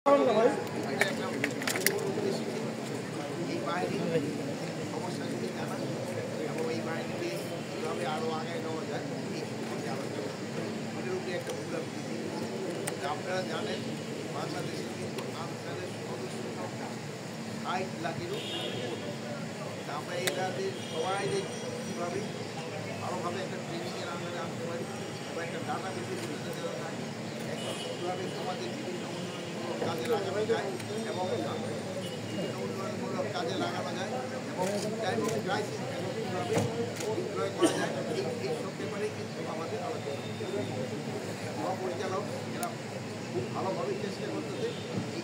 এই বাহিনী সমস্যাগুলি জানা এবং এই বাহিনীকে কীভাবে আরও আগায় নেওয়া যায় এই সম্পর্কে আলোচনা এটার উপরে একটা প্রোগ্রাম দিয়েছি। আপনারা জানেন বাংলাদেশে কিন্তু আনসারের সদস্য সংখ্যা 60 লাখেরও আমরা এটাদের সবাই কীভাবে ভালোভাবে একটা ট্রেনিংয়ের আন্ডারে আনতে পারি বা একটা ডাটা বেশি সুবিধা দেওয়া থাকে কীভাবে সমাজের বিভিন্ন উন্নয়নমূলক কাজে লাগানো যায় এবং বিভিন্ন উন্নয়নমূলক কাজে লাগানো যায় এবং টাইম অফ ক্রাইসিস এবং কীভাবে ডিপ্লয় করা যায় এই সব ব্যাপারেই কিন্তু আমাদের আলোচনা মহাপরিচালক এরা খুব ভালোভাবে চেষ্টা করতেছে এই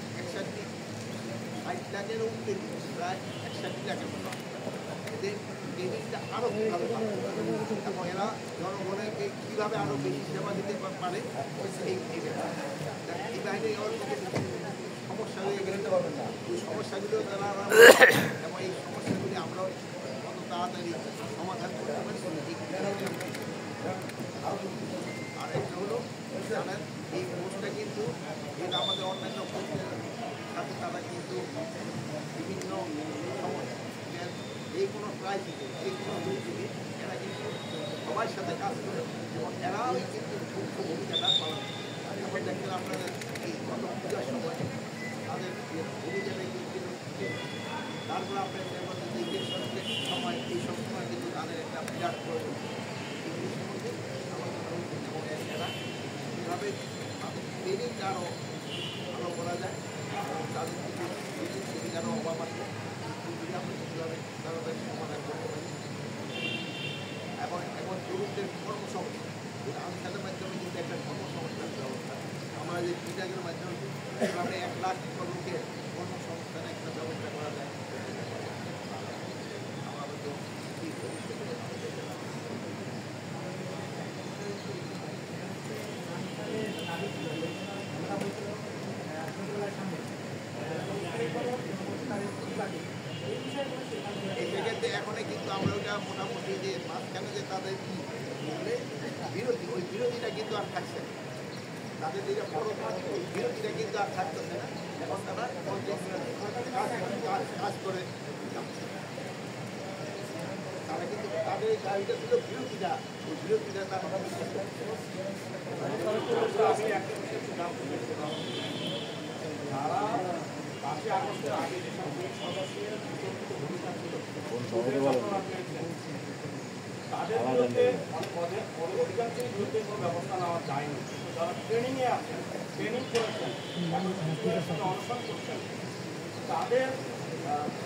60 লাখের উপরে প্রায় 61 লাখের মতো এদের ট্রেনিংটা আরও ভালো এবং এরা জনগণকে কীভাবে আরও বেশি সেবা দিতে পারে এই বাহিনী সমস্যা হয়ে গেলে ওই সমস্যাগুলো তারা এবং এই সমস্যাগুলি আমরা কত তাড়াতাড়ি সমাধান করতে পারি আর একটা হলো জানেন এই পোস্টটা কিন্তু এটা আমাদের অন্যান্য পোস্টের সাথে তারা কিন্তু বিভিন্ন সমস্যা এই কোনো ক্রাইসিসে যে কোনো দুর্যোগে এরা কিন্তু সবার সাথে কাজ করে এবং এরাও কিন্তু মুখ্য ভূমিকাটা পালন করে এখন দেখেন আপনারা এই গত পূজার সময় তাদের ভূমিকাটা কিন্তু তারপরে আপনার ইলেকশনের সময় এই সব সময় কিন্তু তাদের একটা বিরাট প্রয়োজন এই সম্বন্ধে আলোচনা হচ্ছে এবং এরা কীভাবে ট্রেনিংটা আরও ভালো করা যায় এবং তাদের কিছু সুবিধারও অভাব আছে কীভাবে তাদের সমাধান করতে পারি এবং তরুণদের কর্মসংস্থান আনসারের মাধ্যমে কিন্তু একটা কর্মসংস্থান ব্যবস্থা আমরা যে বিভাগের মাধ্যমে কীভাবে 1 লাখ লোকের কর্মসংস্থানে একটা ব্যবস্থা করা যায় আমাদের তো সেক্ষেত্রে এখন কিন্তু আমরা ওটা মোটামুটি যে মাঝখানে যে তাদের বিরোধী ওই বিরোধীটা কিন্তু আর থাকছে না তাদের যেটা বড় বিরোধীটা কিন্তু আর থাকতেছে না এখন তারা কাজ করে তারা কিন্তু তাদের গাড়িটা ছিল বিরোধীটা ওই বিরোধীটা তারা তারা 5 আগস্টের আগে যেসব সদস্যের বিতর্কিত ভূমিকা ছিল তাদের বিরুদ্ধে অধিকাংশের বিরুদ্ধে কোনো ব্যবস্থা নেওয়া যায়নি যারা ট্রেনিংয়ে আছেন ট্রেনিং করেছেন অনশন করছেন তাদের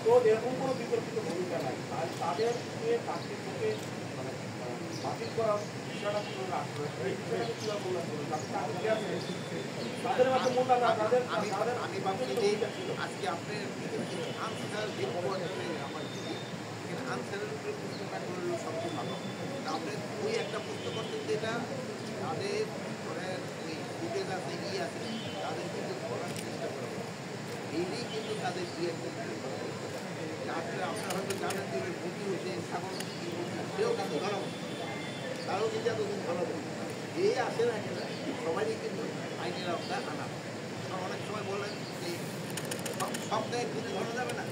তো এরকম কোনো বিতর্কিত ভূমিকা নাই আর তাদেরকে চাকরি থেকে মানে বাতিল করার বিষয়টা কীভাবে রাখবে এই বিষয়টাকে কীভাবে মূল্যায়ন করবে তাদের মাঝে মূল্যায়ন না তাদের আমি ভাবছি যে আজকে আপনার আনসার যে আমার আনসারের উপরে পুস্তকটা করলো সবচেয়ে ভালো আপনি ওই একটা পুস্তক করতেন যেটা তাদের ওই ফুটেজ আছে আছে তাদের কিন্তু করার চেষ্টা করবে এইটাই কিন্তু তাদের আপনারা হয়তো জানেন যে ওই ভর্তি হয়েছে ছাগল সেও কিন্তু ধরা তারও কিন্তু এতদিন ধরা এই আসে না কেন সবারই কিন্তু আইনের আওতায় আনা অনেক সময় বলেন যে সব জায়গায় কিন্তু ধরা যাবে না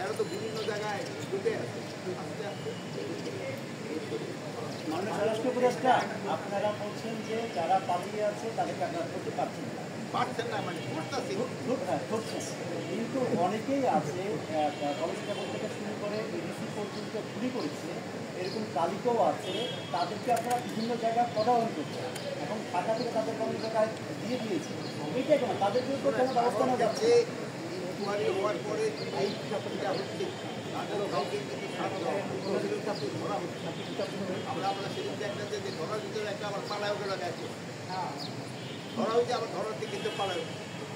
এরা তো বিভিন্ন জায়গায় ঢুকে আছে আস্তে আস্তে মাননীয় স্বরাষ্ট্র উপদেষ্টা আপনারা বলছেন যে যারা পালিয়ে আছে তাদেরকে আপনারা ধরতে পারছেন না মানে ধরছেন কিন্তু অনেকেই আছে কমিশনার থেকে শুরু করে এডিসি পর্যন্ত গুলি করেছে এরকম তালিকাও আছে তাদেরকে আপনারা বিভিন্ন জায়গায় পদায়ন করছেন এবং ঢাকা থেকে তাদের কোনো জায়গায় দিয়ে দিয়েছে এইটাই কেন তাদের বিরুদ্ধে কোনো ব্যবস্থা নেওয়া যাচ্ছে হওয়ার পরে এই চাকরিটা হচ্ছে তাদেরও কাউকে কিন্তু ধরা হচ্ছে আমরা সেদিন দেখলাম যে ধরার ভিতরে একটা আবার পালায়ও গেল গেছে ধরা হচ্ছে আবার ধরাতে কিন্তু পালায়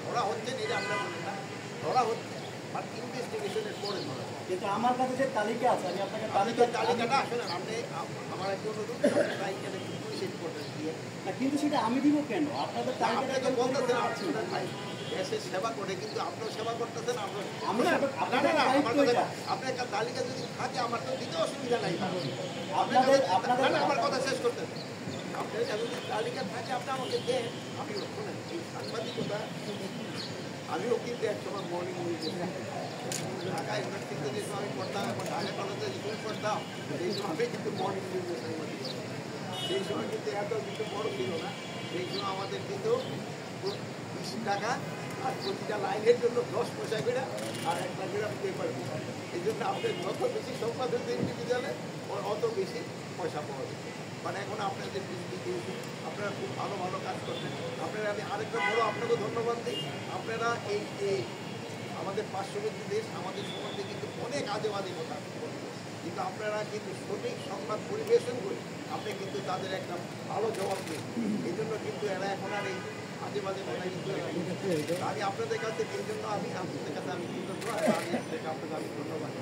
ধরা হচ্ছে না এটা আমরা বলি না ধরা হচ্ছে বাট ইনভেস্টিগেশনের পরে ধরা কিন্তু আমার কাছে যে তালিকা আছে আমি আপনাকে তালিকাটা আসলে আপনি আমার একটা অনুরোধ তালিকাটা পুলিশ ইম্পর্টেন্ট দিয়ে কিন্তু সেটা আমি দিব কেন আপনাদের তালিকাটা বলতেছেন দেশের সেবা করে কিন্তু আপনিও সেবা করতেছেন আপনার একটা তালিকা যদি থাকে আমার তো দিতে অসুবিধা নাই আমার কথা শেষ করতেন আপনার যদি তালিকা থাকে আপনি আমাকে দেন আমি শোনেন এই সাংবাদিকতা আমিও কিন্তু একসময় মর্নিং নিউজ ঢাকা ইউনিভার্সিটিতে যে সময় আমি পড়তাম এবং ঢাকা কলেজে স্কুল পড়তাম সেই সময় আমি কিন্তু মর্নিং নিউজের সাংবাদিক সেই সময় কিন্তু এত কিন্তু বড় ছিল না সেই সময় আমাদের কিন্তু 20 টাকা আর প্রতিটা লাইনের জন্য 10 পয়সা করে আর 1 লাখ করে পেপার দিতাম এই জন্য আপনার যত বেশি সম্পাদক ইন্ডিভিজুয়ালে অত বেশি পয়সা পাওয়া যেত মানে এখন আপনাদের আপনারা খুব ভালো ভালো কাজ করছেন আপনারা আমি আরেকটা বড় আপনাকে ধন্যবাদ দিই আপনারা এই যে আমাদের পার্শ্ববর্তী দেশ আমাদের সম্বন্ধে কিন্তু অনেক আজে বাজে কথা বলছে কিন্তু আপনারা কিন্তু সঠিক সংবাদ পরিবেশন করে আপনি কিন্তু তাদের একটা ভালো জবাব দিন এই জন্য কিন্তু এরা এখন আর এই আজে বাজে কথা কিন্তু আমি আপনাদের কাছে এই জন্য আমি আপনাদের কাছে আমি কৃতজ্ঞ আমি আপনাদের আমি ধন্যবাদ